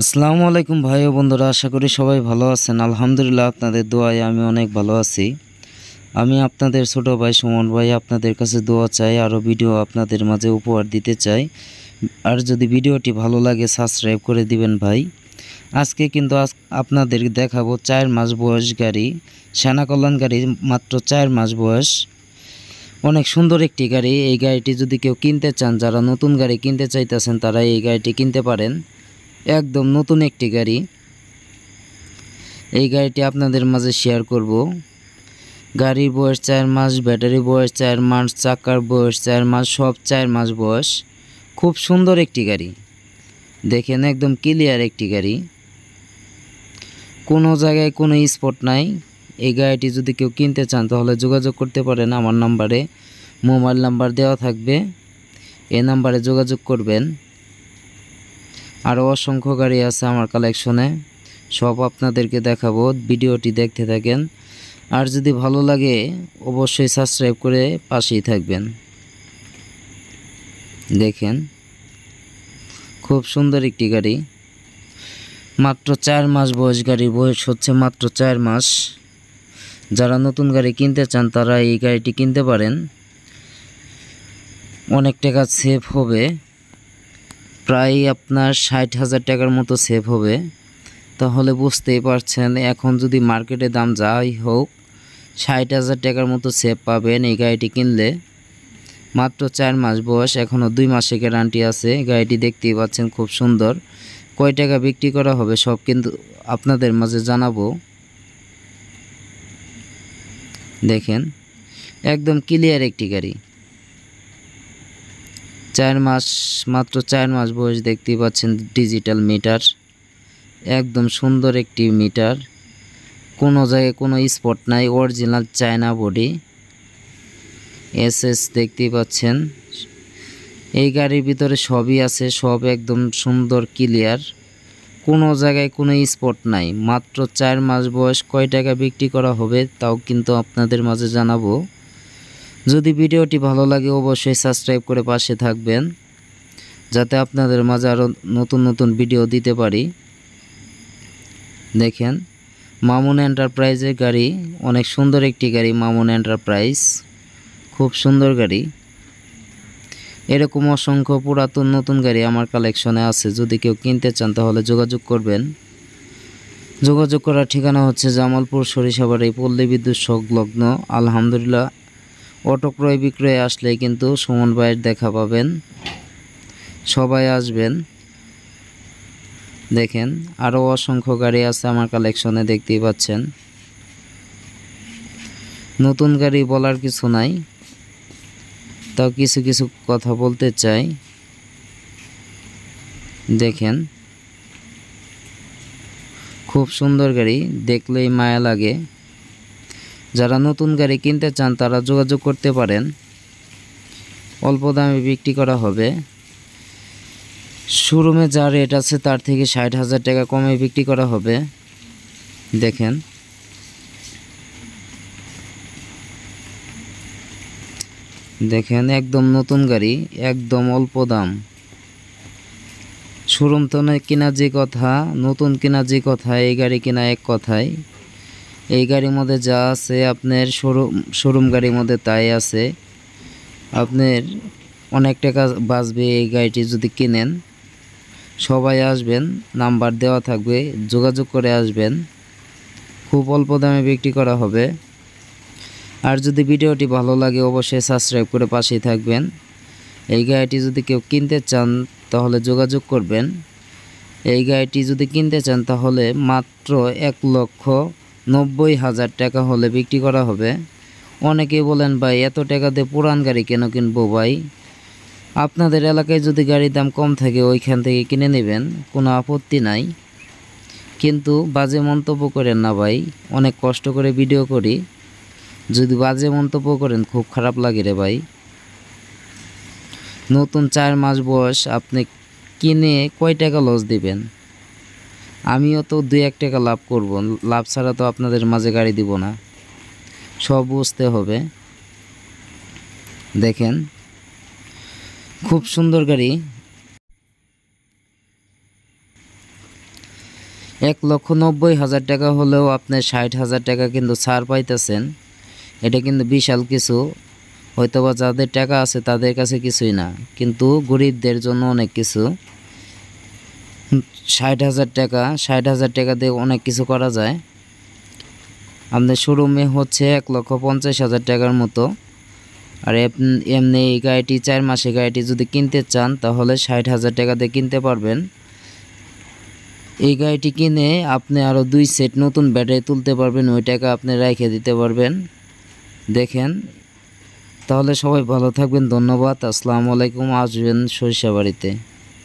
আসসালামু আলাইকুম ভাই ও বন্ধুরা, আশা করি সবাই ভালো আছেন। আলহামদুলিল্লাহ, আপনাদের দোয়ায় আমি অনেক ভালো আছি। আমি আপনাদের ছোট ভাই সুমন ভাই আপনাদের কাছে দোয়া চাই, আরও ভিডিও আপনাদের মাঝে উপহার দিতে চাই। আর যদি ভিডিওটি ভালো লাগে সাবস্ক্রাইব করে দিবেন ভাই। আজকে কিন্তু আপনাদের দেখাবো 4 মাস বয়স গাড়ি, সেনা কল্যাণ গাড়ি, মাত্র 4 মাস বয়স। অনেক সুন্দর একটি গাড়ি। এই গাড়িটি যদি কেউ কিনতে চান, যারা নতুন গাড়ি কিনতে চাইতেছেন তারা এই গাড়িটি কিনতে পারেন। একদম নতুন একটি গাড়ি। এই গাড়িটি আপনাদের মাঝে শেয়ার করব। গাড়ির বয়স 4 মাস, ব্যাটারি বয়স 4 মাস, চাকার বয়স 4 মাস, সব 4 মাস বয়স। খুব সুন্দর একটি গাড়ি, দেখেন একদম ক্লিয়ার একটি গাড়ি, কোনো জায়গায় কোনো স্পট নাই। এই গাড়িটি যদি কেউ কিনতে চান তাহলে যোগাযোগ করতে পারেন আমার নাম্বারে, মোবাইল নাম্বার দেওয়া থাকবে, এই নাম্বারে যোগাযোগ করবেন। আরও অসংখ্য গাড়ি আছে আমার কালেকশনে, সব আপনাদেরকে দেখাবো। ভিডিওটি দেখতে থাকেন, আর যদি ভালো লাগে অবশ্যই সাবস্ক্রাইব করে পাশেই থাকবেন। দেখেন খুব সুন্দর একটি গাড়ি, মাত্র 4 মাস বয়স। গাড়ির বয়স হচ্ছে মাত্র 4 মাস। যারা নতুন গাড়ি কিনতে চান তারা এই গাড়িটি কিনতে পারেন। অনেক টাকা সেভ হবে, প্রায় আপনার 60,000 টাকার মতো সেভ হবে। তাহলে বুঝতেই পারছেন, এখন যদি মার্কেটে দাম যাই হোক 60,000 টাকার মতো সেভ পাবেন এই গাড়িটি কিনলে। মাত্র 4 মাস বয়স, এখনও 2 মাসের গ্যারান্টি আছে। গাড়িটি দেখতেই পাচ্ছেন খুব সুন্দর। কয় টাকা বিক্রি করা হবে সব কিন্তু আপনাদের মাঝে জানাবো। দেখেন একদম ক্লিয়ার একটি গাড়ি, 4 মাস, মাত্র 4 মাস বয়স। দেখতেই পাচ্ছেন ডিজিটাল মিটার, একদম সুন্দর একটি মিটার, কোনো জায়গায় কোনো স্পট নাই, অরিজিনাল চায়না বডি, এসএস দেখতেই পাচ্ছেন। এই গাড়ির ভিতরে সবই আছে, সব একদম সুন্দর ক্লিয়ার, কোনো জায়গায় কোনো স্পট নাই। মাত্র 4 মাস বয়স। কয় টাকা বিক্রি করা হবে তাও কিন্তু আপনাদের মাঝে জানাবো। যদি ভিডিওটি ভালো লাগে অবশ্যই সাবস্ক্রাইব করে পাশে থাকবেন, যাতে আপনাদের মাঝে আরও নতুন নতুন ভিডিও দিতে পারি। দেখেন মামুন এন্টারপ্রাইজের গাড়ি, অনেক সুন্দর একটি গাড়ি। মামুন এন্টারপ্রাইজ খুব সুন্দর গাড়ি। এরকম অসংখ্য পুরাতন নতুন গাড়ি আমার কালেকশনে আছে, যদি কেউ কিনতে চান তাহলে যোগাযোগ করবেন। যোগাযোগ করার ঠিকানা হচ্ছে জামালপুর সরিষাবাড়ি, পল্লী বিদ্যুৎ সংলগ্ন। আলহামদুলিল্লাহ, অটো ক্রয় বিক্রয়ে আসলে কিন্তু সুমন ভাইয়ের দেখা পাবেন। সবাই আসবেন। দেখেন আরও অসংখ্য গাড়ি আছে আমার কালেকশনে, দেখতেই পাচ্ছেন। নতুন গাড়ি বলার কিছু নাই, তাও কিছু কিছু কথা বলতে চাই। দেখেন খুব সুন্দর গাড়ি, দেখলেই মায়া লাগে। যারা নতুন গাড়ি কিনতে চান তারা যোগাযোগ করতে পারেন, অল্প দামে বিক্রি করা হবে। শোরুমে যা রেট আছে তার থেকে 60,000 টাকা কমে বিক্রি করা হবে। দেখেন দেখেন একদম নতুন গাড়ি, একদম অল্প দাম। শোরুম তো কিনা যে কথা, নতুন কিনা যে কথা, এই গাড়ি কিনা এক কথায়। এই গাড়ির মধ্যে যা আছে আপনার শোরুম গাড়ির মধ্যে তাই আছে। আপনার অনেক টাকা বাঁচবে এই গাড়িটি যদি কিনেন। সবাই আসবেন, নাম্বার দেওয়া থাকবে, যোগাযোগ করে আসবেন। খুব অল্প দামে বিক্রি করা হবে। আর যদি ভিডিওটি ভালো লাগে অবশ্যই সাবস্ক্রাইব করে পাশেই থাকবেন। এই গাড়িটি যদি কেউ কিনতে চান তাহলে যোগাযোগ করবেন। এই গাড়িটি যদি কিনতে চান তাহলে মাত্র 1,90,000 টাকা হলে বিক্রি করা হবে। অনেকেই বলেন ভাই এত টাকা দিয়ে পুরান গাড়ি কেন কিনবো ভাই? আপনাদের এলাকায় যদি গাড়ির দাম কম থাকে ওইখান থেকে কিনে নেবেন, কোনো আপত্তি নাই। কিন্তু বাজে মন্তব্য করেন না ভাই, অনেক কষ্ট করে ভিডিও করি, যদি বাজে মন্তব্য করেন খুব খারাপ লাগে রে ভাই। নতুন 4 মাস বয়স, আপনি কিনে কয় টাকা লস দিবেন? আমিও তো 2-1 টাকা লাভ করব, লাভ ছাড়া তো আপনাদের মাঝে গাড়ি দিব না, সব বুঝতে হবে। দেখেন খুব সুন্দর গাড়ি। 1,90,000 টাকা হলেও আপনি 60,000 টাকা কিন্তু ছাড় পাইতেছেন। এটা কিন্তু বিশাল কিছু, হয়তোবা যাদের টাকা আছে তাদের কাছে কিছুই না, কিন্তু গরিবদের জন্য অনেক কিছু। 60,000 টাকা দিয়ে অনেক কিছু করা যায়। আপনার শোরুমে হচ্ছে 1,50,000 টাকার মতো। আর এমনি এই গাড়িটি 4 মাসে গাড়িটি যদি কিনতে চান তাহলে 60,000 টাকা দিয়ে কিনতে পারবেন। এই গাড়িটি কিনে আপনি আরও 2 সেট নতুন ব্যাটারি তুলতে পারবেন, ওই টাকা আপনি রেখে দিতে পারবেন। দেখেন, তাহলে সবাই ভালো থাকবেন। ধন্যবাদ। আসসালামু আলাইকুম। আসবেন সরিষাবাড়িতে।